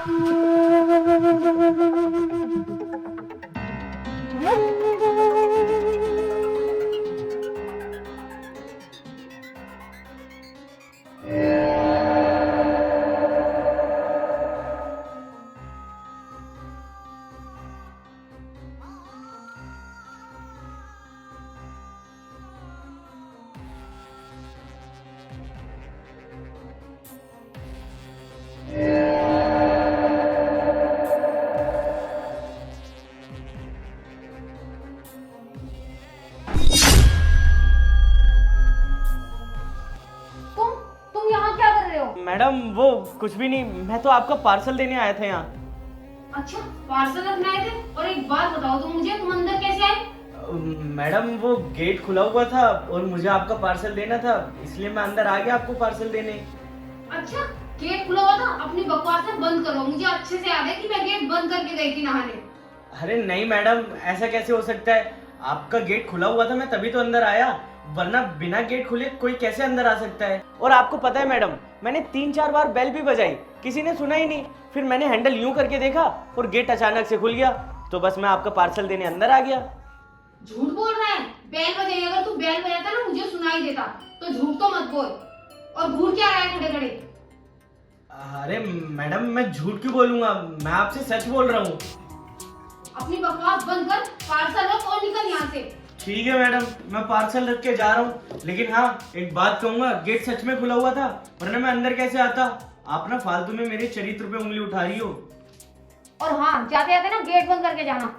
तुम यहाँ क्या कर रहे हो? मैडम वो कुछ भी नहीं, मैं तो आपका पार्सल देने आया था यहाँ। अच्छा, पार्सल रखने आए थे? और एक बात बताओ तुम अंदर कैसे आए? मैडम वो गेट खुला हुआ था और मुझे आपका पार्सल देना था, इसलिए मैं अंदर आ गया आपको पार्सल देने। अच्छा, गेट खुला हुआ था? अपनी बकवास बंद करो। मुझे अच्छे से याद है कि मैं गेट बंद करके गई थी नहाने। अरे नहीं मैडम, ऐसा कैसे हो सकता है? आपका गेट खुला हुआ था, मैं तभी तो अंदर आया, वरना बिना गेट खुले कोई कैसे अंदर आ सकता है? और आपको पता है मैडम, मैंने 3-4 बार बेल भी बजाई, किसी ने सुना ही नहीं। फिर मैंने हैंडल यूं करके देखा और गेट अचानक से खुल गया, तो बस मैं आपका पार्सल देने अंदर आ गया। झूठ बोल रहा है? बेल बजाई, अगर तू बेल बजाता ना मुझे सुनाई देता, तो झूठ तो मत बोल। और घूर क्या रहा है खड़े खड़े? अरे मैडम मैं झूठ क्यों बोलूंगा, मैं आपसे सच बोल रहा हूँ। अपनी बकवास बंद कर, पार्सल रख और निकल यहाँ से। ठीक है मैडम, मैं पार्सल रख के जा रहा हूँ, लेकिन हाँ एक बात कहूंगा, गेट सच में खुला हुआ था, वरना मैं अंदर कैसे आता? आप ना फालतू में मेरे चरित्र पे उंगली उठा रही हो। और हाँ, जाते जाते ना गेट बंद करके जाना।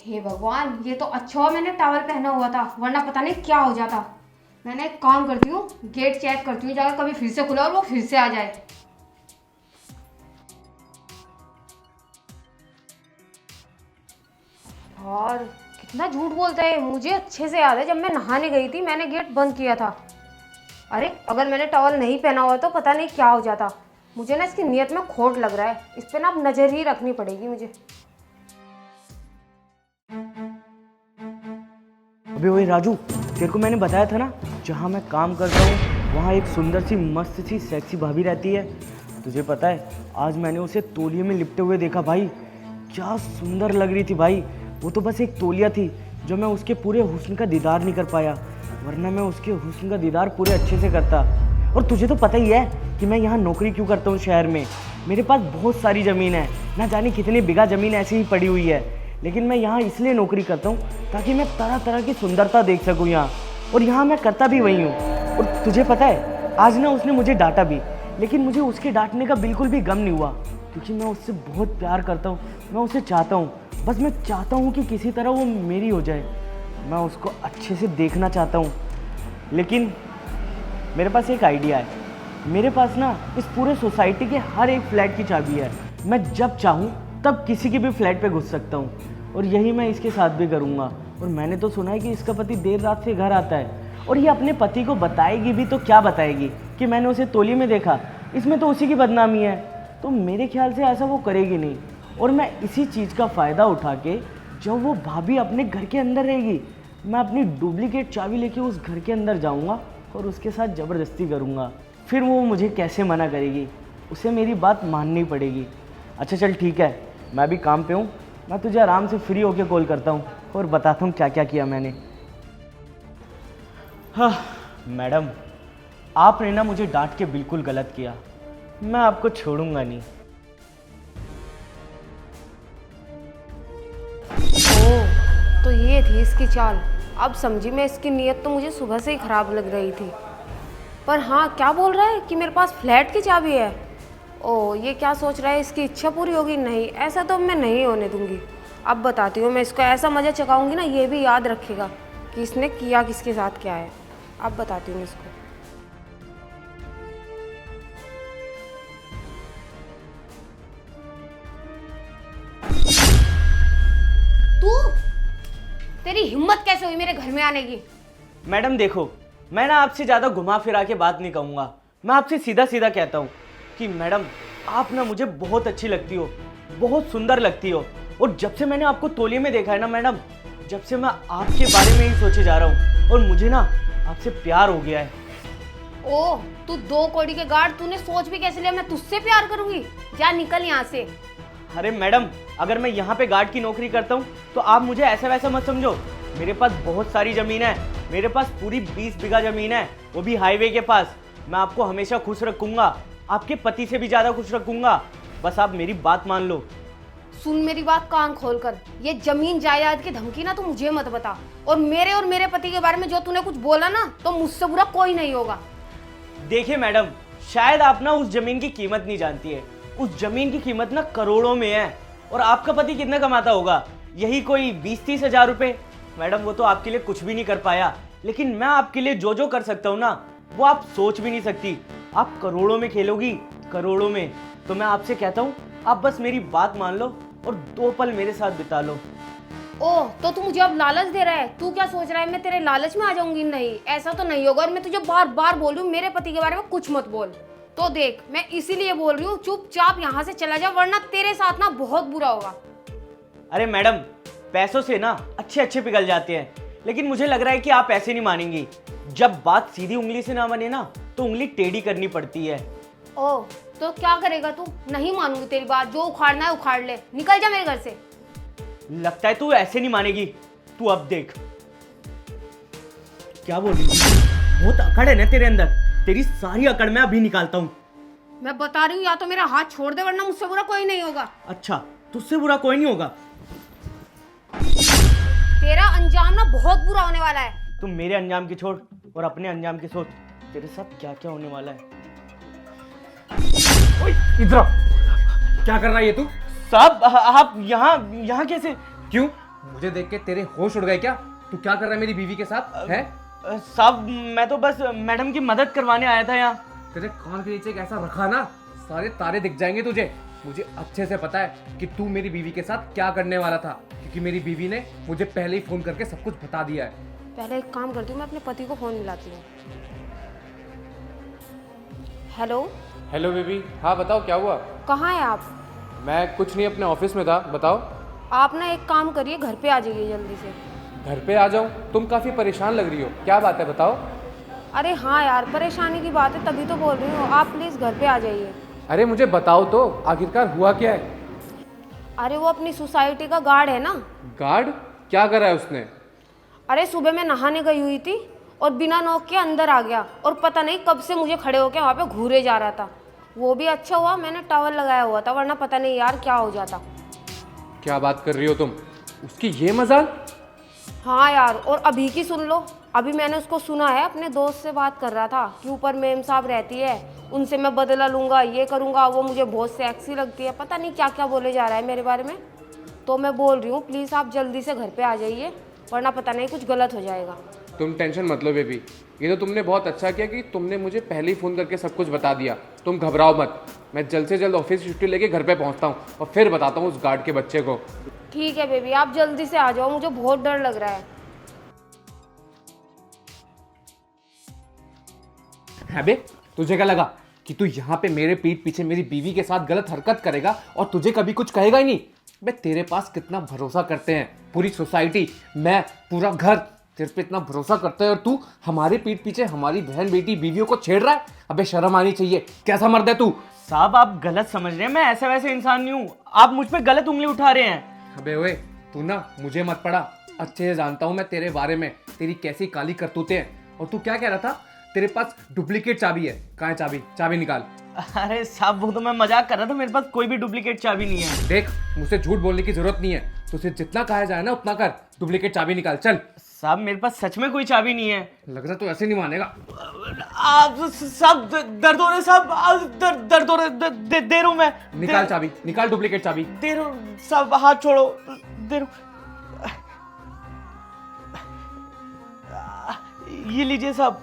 हे भगवान, ये तो अच्छा हुआ मैंने टॉवल पहना हुआ था, वरना पता नहीं क्या हो जाता। मैंने एक काम करती हूँ, गेट चेक करती हूँ जाकर, कभी फिर से खुला और वो फिर से आ जाए। और कितना झूठ बोलता है, मुझे अच्छे से याद है जब मैं नहाने गई थी मैंने गेट बंद किया था। अरे अगर मैंने टॉवल नहीं पहना हुआ तो पता नहीं क्या हो जाता। मुझे ना इसकी नीयत में खोट लग रहा है, इस पे ना अब नजर ही रखनी पड़ेगी मुझे। अबे वही राजू, तेरे को मैंने बताया था ना, जहाँ मैं काम करता हूँ वहाँ एक सुंदर सी मस्त सी सेक्सी भाभी रहती है। तुझे पता है आज मैंने उसे तौलिए में लिपटे हुए देखा भाई, क्या सुंदर लग रही थी भाई। वो तो बस एक तौलिया थी जो मैं उसके पूरे हुस्न का दीदार नहीं कर पाया, वरना मैं उसके हुस्न का दीदार पूरे अच्छे से करता। और तुझे तो पता ही है कि मैं यहाँ नौकरी क्यों करता हूँ शहर में। मेरे पास बहुत सारी ज़मीन है, ना जाने कितनी बीघा ज़मीन ऐसी ही पड़ी हुई है, लेकिन मैं यहाँ इसलिए नौकरी करता हूँ ताकि मैं तरह तरह की सुंदरता देख सकूँ यहाँ, और यहाँ मैं करता भी वही हूँ। और तुझे पता है आज ना उसने मुझे डांटा भी, लेकिन मुझे उसके डांटने का बिल्कुल भी गम नहीं हुआ, क्योंकि मैं उससे बहुत प्यार करता हूँ, मैं उसे चाहता हूँ। बस मैं चाहता हूँ कि किसी तरह वो मेरी हो जाए, मैं उसको अच्छे से देखना चाहता हूँ। लेकिन मेरे पास एक आइडिया है, मेरे पास ना इस पूरे सोसाइटी के हर एक फ्लैट की चाबी है, मैं जब चाहूँ तब किसी के भी फ्लैट पे घुस सकता हूँ, और यही मैं इसके साथ भी करूँगा। और मैंने तो सुना है कि इसका पति देर रात से घर आता है, और ये अपने पति को बताएगी भी तो क्या बताएगी कि मैंने उसे तौलिए में देखा, इसमें तो उसी की बदनामी है। तो मेरे ख्याल से ऐसा वो करेगी नहीं, और मैं इसी चीज़ का फ़ायदा उठा के जब वो भाभी अपने घर के अंदर रहेगी, मैं अपनी डुप्लीकेट चाबी लेके उस घर के अंदर जाऊँगा और उसके साथ ज़बरदस्ती करूँगा। फिर वो मुझे कैसे मना करेगी, उसे मेरी बात माननी पड़ेगी। अच्छा चल ठीक है, मैं भी काम पे हूँ, मैं तुझे आराम से फ्री होके कॉल करता हूँ और बताता हूँ क्या क्या किया मैंने। हाँ मैडम, आपने ना मुझे डांट के बिल्कुल गलत किया, मैं आपको छोड़ूंगा नहीं। ओह, तो ये थी इसकी चाल। अब समझी मैं, इसकी नीयत तो मुझे सुबह से ही खराब लग रही थी। पर हाँ, क्या बोल रहा है कि मेरे पास फ्लैट की चाबी है? ओह, ये क्या सोच रहा है, इसकी इच्छा पूरी होगी? नहीं, ऐसा तो मैं नहीं होने दूंगी। अब बताती हूँ मैं इसको, ऐसा मज़ा चकाऊंगी ना ये भी याद रखेगा कि इसने किया किसके साथ क्या है। अब बताती हूँ इसको। तू, तेरी हिम्मत कैसे हुई मेरे घर में आने की? मैडम देखो, मैं ना आपसे ज़्यादा घुमा फिरा के बात नहीं कहूँगा, मैं आपसे सीधा सीधा कहता हूँ कि मैडम आप ना मुझे बहुत अच्छी लगती हो, बहुत सुंदर लगती हो। और जब से मैंने आपको तौलिए में देखा है ना मैडम, जब से मैं आपके बारे में ही सोचे जा रहा हूँ और मुझे ना आपसे प्यार हो गया है। ओ, तू 2 कौड़ी के गार्ड, तूने सोच भी कैसे लिया मैं तुझसे प्यार करूंगी? जा निकल यहाँ से। अरे मैडम, अगर मैं यहाँ पे गार्ड की नौकरी करता हूँ तो आप मुझे ऐसा वैसा मत समझो। मेरे पास बहुत सारी ज़मीन है, मेरे पास पूरी 20 बीघा ज़मीन है, वो भी हाईवे के पास। मैं आपको हमेशा खुश रखूँगा, आपके पति से भी ज़्यादा खुश रखूँगा। बस आप मेरी बात मान लो। सुन मेरी बात कान खोलकर, ये जमीन जायदाद की धमकी ना तू मुझे मत बता। और मेरे पति के बारे में जो तूने कुछ बोला ना, तो मुझसे बुरा कोई नहीं होगा। देखिए मैडम, शायद आप ना उस जमीन की कीमत नहीं जानती है। उस जमीन की कीमत ना करोड़ों में है। और आपका पति कितना कमाता होगा? यही कोई 20-30 हजार रुपए। मैडम, वो तो आपके लिए कुछ भी नहीं कर पाया, लेकिन मैं आपके लिए जो जो कर सकता हूँ ना, वो आप सोच भी नहीं सकती। आप करोड़ों में खेलोगी, करोड़ों में। तो मैं आपसे कहता हूँ, आप बस मेरी बात मान लो और 2 पल मेरे साथ बिता लो। ओह, तो तू मुझे अब लालच दे रहा है? तू क्या सोच रहा है मैं तेरे लालच में आ जाऊंगी? नहीं, ऐसा तो नहीं होगा। और मैं तुझे बार बार बोल रही हूँ मेरे पति के बारे में कुछ मत बोल। तो देख, मैं इसीलिए बोल रही हूँ चुपचाप यहाँ से चला जा, वरना तेरे साथ ना बहुत बुरा होगा। अरे मैडम, पैसों से ना अच्छे अच्छे पिघल जाते हैं, लेकिन मुझे लग रहा है कि आप ऐसे नहीं मानेंगी। जब बात सीधी उंगली से ना बने ना, तो उंगली टेढ़ी करनी पड़ती है। ओह, तो क्या करेगा तू? नहीं मानूंगी तेरी बात, जो उखाड़ना है उखाड़ ले, निकल जा मेरे घर से। लगता है तू ऐसे नहीं मानेगी। तू अब देख। क्या बोल रही है? बहुत अकड़ है ना तेरे अंदर। तेरी सारी अकड़ मैं अभी निकालता हूँ। मैं बता रही हूँ, या तो मेरा हाथ छोड़ दे, वरना मुझसे बुरा कोई नहीं होगा। अच्छा, तुझसे बुरा कोई नहीं होगा। तेरा अंजाम ना बहुत बुरा होने वाला है। तुम मेरे अंजाम की छोड़ और अपने अंजाम की सोच। तेरे साथ क्या क्या होने वाला है। ओए, इधर आ। क्या कर रहा है ये तू? साहब, आप यहाँ कैसे? क्यों? मुझे देख के तेरे होश उड़ गए क्या? तू क्या कर रहा है मेरी बीवी के साथ? है? साहब, मैं तो बस मैडम की मदद करवाने आया था यहाँ। तेरे कान के नीचे एक ऐसा रखा ना, सारे तारे दिख जाएंगे तुझे। मुझे अच्छे से पता है कि तू मेरी बीवी के साथ क्या करने वाला था, क्योंकि मेरी बीवी ने मुझे पहले ही फोन करके सब कुछ बता दिया है। पहले एक काम करती हूँ, मैं अपने पति को फोन मिलाती हूँ। हेलो। Hello baby. हाँ बताओ, क्या हुआ? कहाँ है आप? मैं कुछ नहीं, अपने ऑफिस में था। बताओ। आप ना एक काम करिए, घर पे आ जाइए जल्दी से। घर पे आ जाऊँ? तुम काफ़ी परेशान लग रही हो, क्या बात है बताओ। अरे हाँ यार, परेशानी की बात है, तभी तो बोल रही हूँ। आप प्लीज़ घर पे आ जाइए। अरे मुझे बताओ तो, आखिरकार हुआ क्या है? अरे वो अपनी सोसाइटी का गार्ड है ना। गार्ड? क्या करा है उसने? अरे सुबह मैं नहाने गई हुई थी और बिना नॉक के अंदर आ गया, और पता नहीं कब से मुझे खड़े होकर वहाँ पे घूरे जा रहा था। वो भी अच्छा हुआ मैंने टॉवल लगाया हुआ था, वरना पता नहीं यार क्या हो जाता। क्या बात कर रही हो तुम? उसकी ये मजाल? हाँ यार, और अभी की सुन लो। अभी मैंने उसको सुना है, अपने दोस्त से बात कर रहा था कि ऊपर मेम साहब रहती है, उनसे मैं बदला लूँगा, ये करूँगा, वो मुझे बहुत सेक्सी लगती है, पता नहीं क्या क्या बोले जा रहा है मेरे बारे में। तो मैं बोल रही हूँ प्लीज़ आप जल्दी से घर पे आ जाइए, वरना पता नहीं कुछ गलत हो जाएगा। तुम टेंशन मत लो बेबी, ये तो तुमने बहुत अच्छा किया कि तुमने मुझे पहले ही फ़ोन करके सब कुछ बता दिया। तुम घबराओ मत, मैं जल्द से जल्द ऑफिस की छुट्टी लेके घर पे पहुंचता हूँ और फिर बताता हूँ उस गार्ड के बच्चे को। ठीक है बेबी, आप जल्दी से आ जाओ, मुझे बहुत डर लग रहा है। अबे, तुझे क्या लगा कि तू यहाँ पे मेरे पीठ पीछे मेरी बीवी के साथ गलत हरकत करेगा और तुझे कभी कुछ कहेगा ही नहीं? बे, तेरे पास कितना भरोसा करते हैं पूरी सोसाइटी, मैं, पूरा घर तेरे पे इतना भरोसा करता है, और तू हमारे पीठ पीछे हमारी बहन बेटी बीवियों को छेड़ रहा है। अबे शर्म आनी चाहिए, कैसा मर्द है तू? साहब, आप गलत समझ रहे हैं, मैं ऐसा वैसे इंसान नहीं हूँ। आप मुझ पे गलत उंगली उठा रहे हैं। अबे ओए, तू ना मुझे मत पड़ा, अच्छे से जानता हूँ मैं तेरे बारे में, तेरी कैसी काली करतूतें हैं। और तू क्या कह रहा था? तेरे पास डुप्लीकेट चाबी है। कहाँ है चाबी? चाबी निकाल। अरे साहब, वो तो मैं मजाक कर रहा था, मेरे पास कोई भी डुप्लीकेट चाबी नहीं है। देख, मुझसे झूठ बोलने की जरूरत नहीं है, तुझे जितना कहा जाए ना उतना कर। डुप्लीकेट चाबी निकाल, चल। साहब, मेरे पास सच में कोई चाबी नहीं है। लग रहा तो ऐसे नहीं मानेगा। आप सब दर्द हो रहे साहब, दर्द हो रहे, दे रहा हूं मैं। निकाल चाबी, निकाल डुप्लीकेट चाबी। दे रहा हूं साहब, हाथ छोड़ो, दे रहा हूं। ये लीजिए साहब।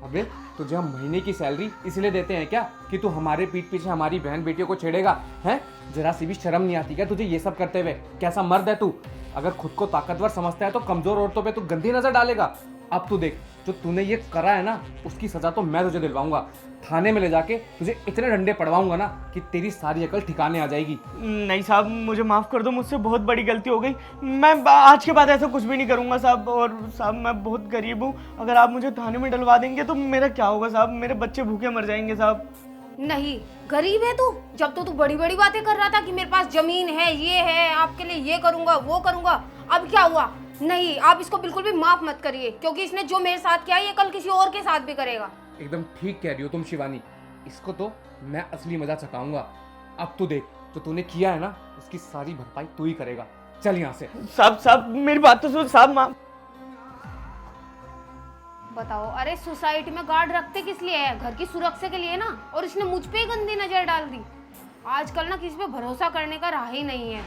अबे, तुझे हम महीने की सैलरी इसलिए देते हैं क्या कि तू हमारे पीठ पीछे हमारी बहन बेटियों को छेड़ेगा? हैं, जरा सी भी शर्म नहीं आती क्या तुझे ये सब करते हुए? कैसा मर्द है तू? अगर खुद को ताकतवर समझता है तो कमजोर औरतों पे तू गंदी नजर डालेगा। अब तू देख, जो तूने ये करा है ना, उसकी सजा तो मैं तुझे दिलवाऊंगा। थाने में ले जाके तुझे इतने डंडे पड़वाऊंगा ना कि तेरी सारी अकल ठिकाने आ जाएगी। नहीं साहब, मुझे माफ़ कर दो, मुझसे बहुत बड़ी गलती हो गई। मैं आज के बाद ऐसा कुछ भी नहीं करूँगा साहब। और साहब मैं बहुत गरीब हूँ, अगर आप मुझे थाने में डलवा देंगे तो मेरा क्या होगा साहब? मेरे बच्चे भूखे मर जाएंगे साहब। नहीं, गरीब है तू? जब तो तू बड़ी बड़ी बातें कर रहा था कि मेरे पास जमीन है, ये है, आपके लिए ये करूंगा, वो करूंगा, अब क्या हुआ? नहीं, आप इसको बिल्कुल भी माफ मत करिए, क्योंकि इसने जो मेरे साथ किया ये कल किसी और के साथ भी करेगा। एकदम ठीक कह रही हो तुम शिवानी, इसको तो मैं असली मजा चखाऊंगा। अब तू देख, जो तूने किया है ना, उसकी सारी भरपाई तू ही करेगा। चल यहाँ से। साहब मेरी बात तो सुन साहब। माँ बताओ, अरे सोसाइटी में गार्ड रखते किस लिए है? घर की सुरक्षा के लिए ना। और इसने मुझ पे ही गंदी नजर डाल दी। आजकल ना किसी पे भरोसा करने का राह ही नहीं है।